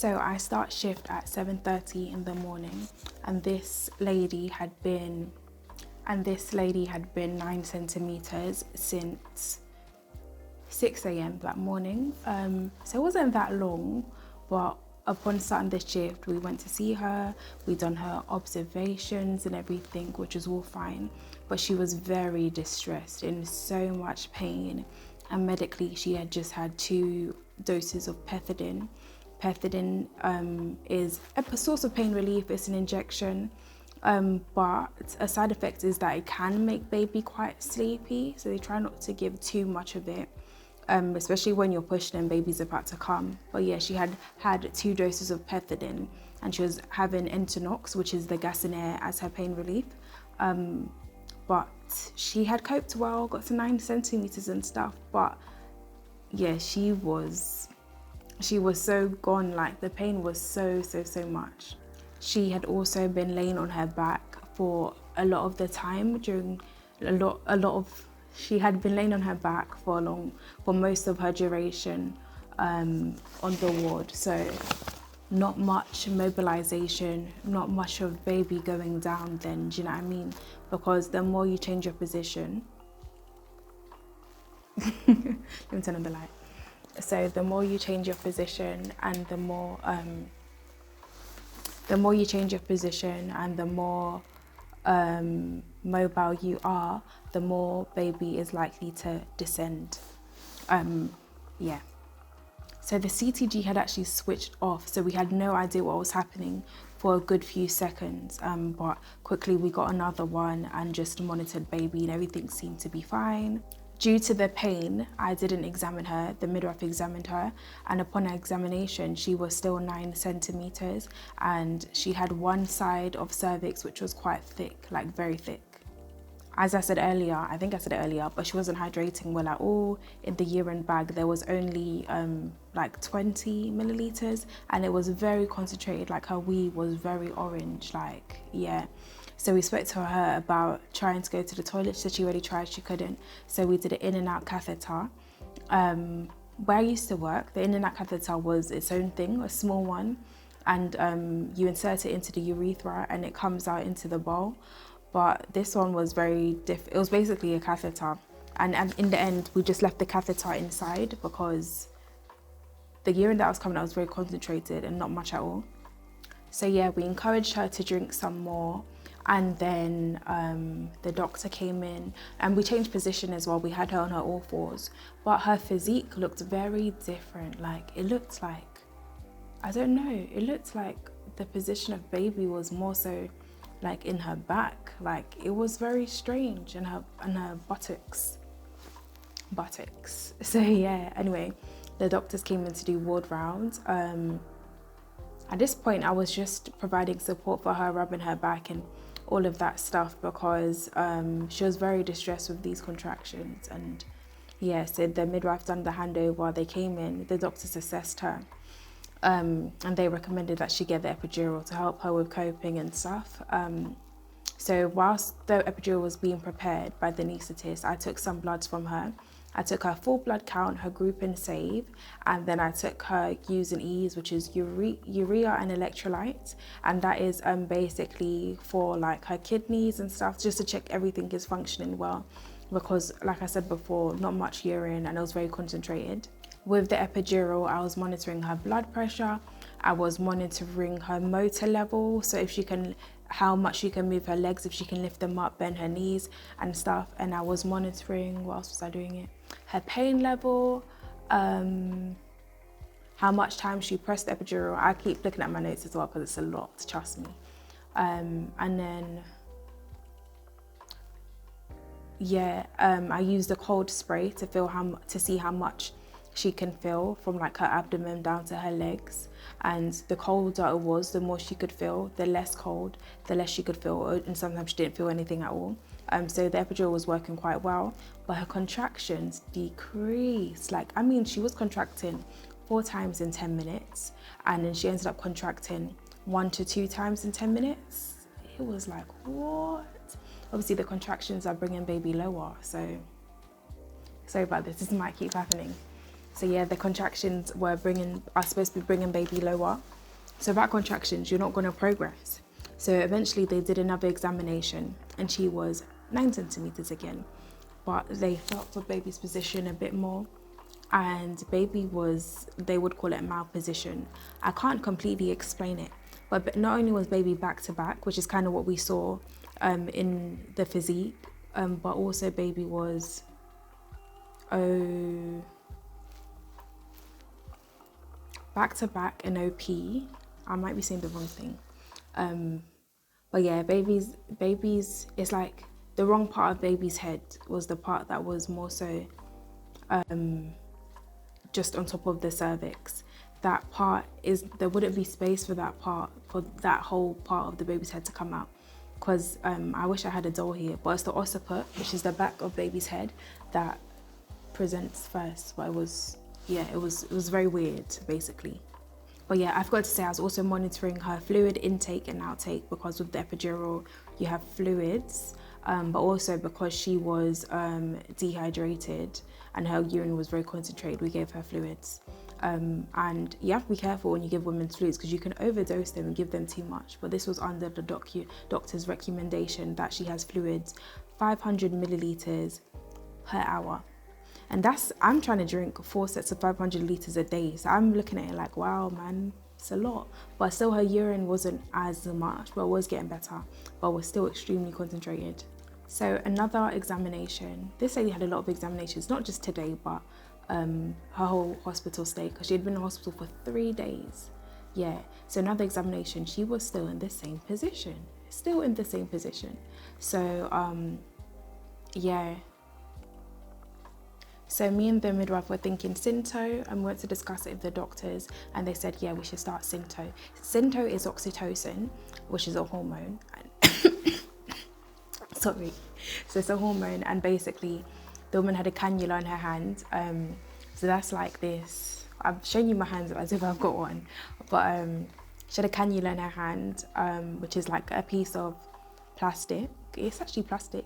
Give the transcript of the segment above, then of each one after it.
So I start shift at 7:30 in the morning, and this lady had been 9 centimeters since 6 a.m. that morning. So it wasn't that long, but upon starting the shift, we went to see her, we done her observations and everything, which was all fine, but she was very distressed, in so much pain, and medically she had just had 2 doses of pethidine. Pethidine is a source of pain relief. It's an injection, but a side effect is that it can make baby quite sleepy, so they try not to give too much of it, especially when you're pushing and baby's about to come. But yeah, she had 2 doses of pethidine, and she was having Entonox, which is the gas and air, as her pain relief. But she had coped well, got to 9 centimeters and stuff, but yeah, she was so gone. Like, the pain was so much. She had also been laying on her back for a lot of the time during she had been laying on her back for most of her duration on the ward. So not much mobilization, not much of baby going down then, do you know what I mean? Because the more you change your position, let me turn on the light. So the more you change your position, and the more you change your position and the more mobile you are, the more baby is likely to descend. Yeah. So the CTG had actually switched off, so we had no idea what was happening for a good few seconds, but quickly we got another one and just monitored baby, and everything seemed to be fine. Due to the pain, I didn't examine her. The midwife examined her, and upon her examination, she was still 9 centimeters, and she had one side of cervix which was quite thick, like very thick. As I said earlier, I think I said it earlier, but she wasn't hydrating well at all. In the urine bag, there was only like 20 milliliters, and it was very concentrated. Like, her wee was very orange, like, yeah. So we spoke to her about trying to go to the toilet. She said she already tried, she couldn't. So we did an in and out catheter. Where I used to work, the in and out catheter was its own thing, a small one. And you insert it into the urethra and it comes out into the bowl. But this one was it was basically a catheter. And in the end, we just left the catheter inside because the urine that was coming out was very concentrated and not much at all. So yeah, we encouraged her to drink some more. And then the doctor came in and we changed position as well. We had her on her all fours, but her physique looked very different. Like, it looked like, I don't know, it looked like the position of baby was more so like in her back. Like, it was very strange, and her buttocks. So yeah, anyway, the doctors came in to do ward rounds. At this point, I was just providing support for her, rubbing her back and all of that stuff, because she was very distressed with these contractions. And yeah, so the midwife done the handover, they came in, the doctors assessed her, and they recommended that she get the epidural to help her with coping and stuff. So whilst the epidural was being prepared by the anaesthetist, I took some bloods from her. I took her full blood count, her group and save, and then I took her U's and E's, which is urea and electrolytes, and that is basically for like her kidneys and stuff, just to check everything is functioning well, because like I said before, not much urine and it was very concentrated. With the epidural, I was monitoring her blood pressure, I was monitoring her motor level, so if she can, how much she can move her legs, if she can lift them up, bend her knees and stuff. And I was monitoring, what else was I doing it? Her pain level, how much time she pressed the epidural. I keep looking at my notes as well because it's a lot, trust me. And then, yeah, I used a cold spray to feel to see how much she can feel from like her abdomen down to her legs. And the colder it was, the more she could feel. The less cold, the less she could feel, and sometimes she didn't feel anything at all. So the epidural was working quite well, but her contractions decreased. Like, I mean, she was contracting 4 times in 10 minutes, and then she ended up contracting 1 to 2 times in 10 minutes. It was like, what? Obviously the contractions are bringing baby lower, so sorry about this might keep happening. So yeah, the contractions are supposed to be bringing baby lower. So without contractions, you're not going to progress. So eventually they did another examination and she was 9 centimeters again, but they felt for baby's position a bit more, and baby was, they would call it malposition. I can't completely explain it, but not only was baby back to back, which is kind of what we saw in the physique, but also baby was back to back and OP. I might be saying the wrong thing. But yeah, baby's, it's like the wrong part of baby's head was the part that was more so just on top of the cervix. That part is, there wouldn't be space for that part, for that whole part of the baby's head to come out. Because I wish I had a doll here, but it's the occiput, which is the back of baby's head, that presents first. But it was very weird, basically. But yeah, I forgot to say I was also monitoring her fluid intake and outtake, because with the epidural you have fluids, but also because she was dehydrated and her urine was very concentrated, we gave her fluids. And you have to be careful when you give women fluids, because you can overdose them and give them too much. But this was under the doctor's recommendation that she has fluids 500 milliliters per hour. And I'm trying to drink 4 sets of 500 liters a day. So I'm looking at it like, wow, man, it's a lot. But still her urine wasn't as much, but it was getting better, but was still extremely concentrated. So another examination. This lady had a lot of examinations, not just today, but her whole hospital stay, because she had been in hospital for 3 days. Yeah, so another examination, she was still in the same position. So, yeah. So me and the midwife were thinking Synto, and we went to discuss it with the doctors, and they said, yeah, we should start Synto. Synto is oxytocin, which is a hormone. Sorry. So it's a hormone, and basically the woman had a cannula in her hand. So that's like this. I've shown you my hands as if I've got one, but she had a cannula in her hand, which is like a piece of plastic. It's actually plastic.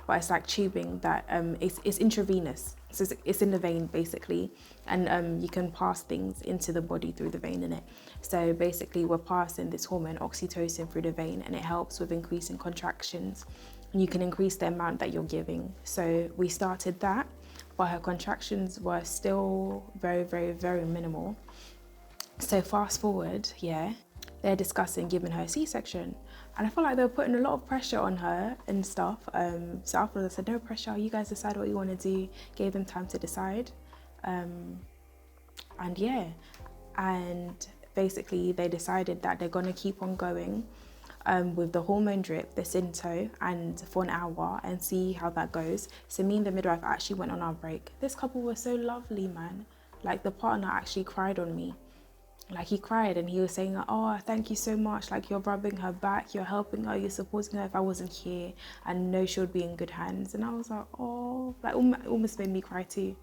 But it's like tubing that it's intravenous, so it's in the vein basically, and you can pass things into the body through the vein in it. So basically we're passing this hormone oxytocin through the vein, and it helps with increasing contractions, and you can increase the amount that you're giving. So we started that, but her contractions were still very, very, very minimal. So fast forward, yeah, they're discussing giving her a C-section. And I feel like they were putting a lot of pressure on her and stuff. So afterwards I said, no pressure, you guys decide what you want to do. Gave them time to decide. And yeah, and basically they decided that they're going to keep on going with the hormone drip, the Synto, and for an hour, and see how that goes. So me and the midwife actually went on our break. This couple was so lovely, man. Like the partner actually cried on me. Like he cried, and he was saying, oh, thank you so much, like you're rubbing her back, you're helping her, you're supporting her. If I wasn't here, I know she would be in good hands. And I was like, oh, like almost made me cry too.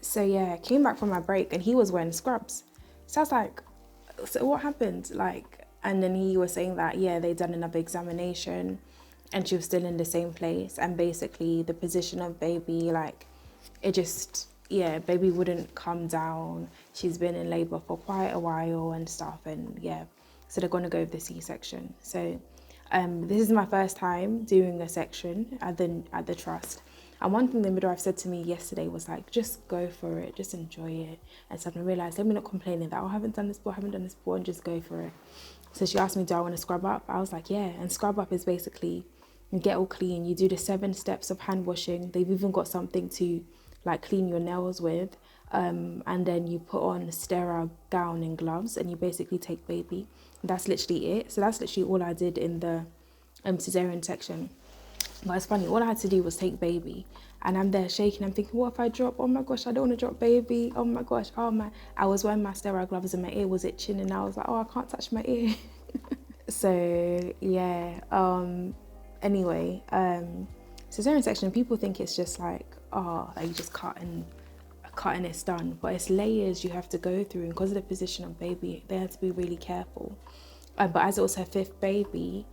So yeah, came back from my break and he was wearing scrubs. So I was like, so what happened? Like, and then he was saying that, yeah, they'd done another examination and she was still in the same place, and basically the position of baby, like it just, yeah, baby wouldn't come down. She's been in labour for quite a while and stuff, and yeah, so they're going to go with the C-section. So this is my first time doing a section at the trust. And one thing the midwife said to me yesterday was like, just go for it, just enjoy it and stuff. And I realised, let me not complaining that, oh, I haven't done this before, and just go for it. So she asked me, do I want to scrub up? I was like, yeah. And scrub up is basically, you get all clean, you do the 7 steps of hand washing. They've even got something to like clean your nails with, and then you put on a sterile gown and gloves, and you basically take baby. And that's literally it. So that's literally all I did in the Caesarean section. But it's funny, all I had to do was take baby, and I'm there shaking. I'm thinking, what if I drop? Oh my gosh, I don't want to drop baby. Oh my gosh, oh my. I was wearing my sterile gloves and my ear was itching, and I was like, oh, I can't touch my ear. So yeah, anyway, Caesarean section, people think it's just like, oh, like you just cut and it's done, but it's layers you have to go through, and because of the position of baby, they had to be really careful. But as it was her 5th baby,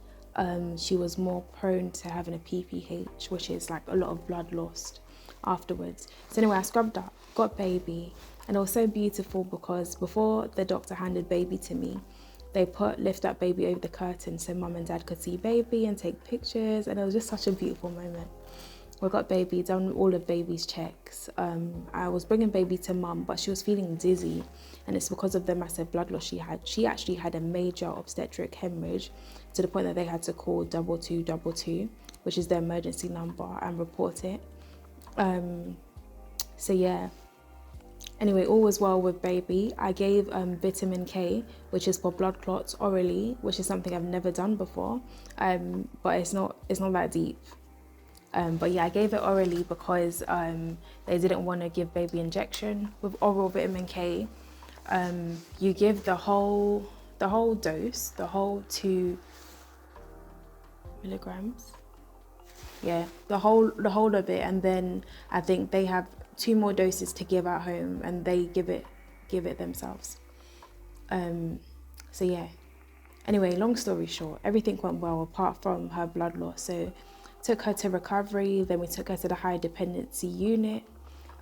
she was more prone to having a PPH, which is like a lot of blood lost afterwards. So anyway, I scrubbed up, got baby, and it was so beautiful because before the doctor handed baby to me, they lift up baby over the curtain so mum and dad could see baby and take pictures, and it was just such a beautiful moment. We got baby, done all of baby's checks. I was bringing baby to mum, but she was feeling dizzy, and it's because of the massive blood loss she had. She actually had a major obstetric hemorrhage to the point that they had to call 2222, which is the emergency number, and report it. So yeah. Anyway, all was well with baby. I gave vitamin K, which is for blood clots, orally, which is something I've never done before. But it's not that deep. But yeah, I gave it orally because they didn't want to give baby injection with oral vitamin K. You give the whole dose, the whole 2 milligrams. Yeah, the whole of it, and then I think they have 2 more doses to give at home, and they give it themselves. So yeah. Anyway, long story short, everything went well apart from her blood loss. So took her to recovery, then we took her to the high dependency unit,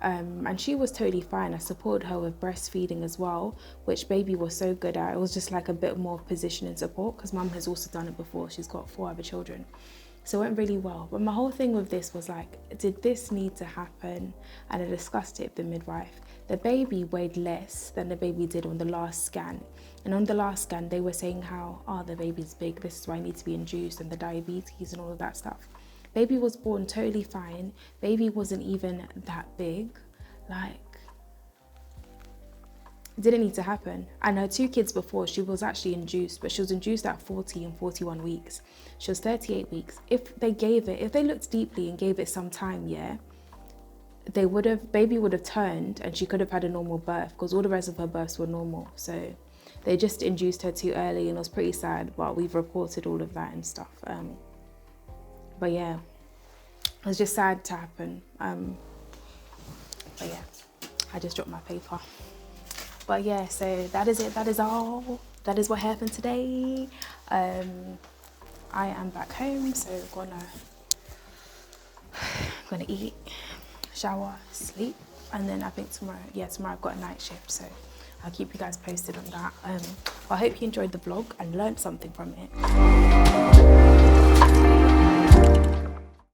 and she was totally fine. I supported her with breastfeeding as well, which baby was so good at. It was just like a bit more positioning support because mum has also done it before. She's got 4 other children. So it went really well. But my whole thing with this was like, did this need to happen? And I discussed it with the midwife. The baby weighed less than the baby did on the last scan. And on the last scan, they were saying how, the baby's big, this is why I need to be induced, and the diabetes and all of that stuff. Baby was born totally fine. Baby wasn't even that big. Like, it didn't need to happen. And her 2 kids before, she was actually induced, but she was induced at 40 and 41 weeks. She was 38 weeks. If they looked deeply and gave it some time, yeah, baby would have turned and she could have had a normal birth because all the rest of her births were normal. So they just induced her too early, and it was pretty sad, but we've reported all of that and stuff. But yeah, it was just sad to happen. But yeah, I just dropped my paper. But yeah, so that is it. That is all. That is what happened today. I am back home, so gonna eat, shower, sleep, and then I think tomorrow I've got a night shift, so I'll keep you guys posted on that. I hope you enjoyed the vlog and learned something from it.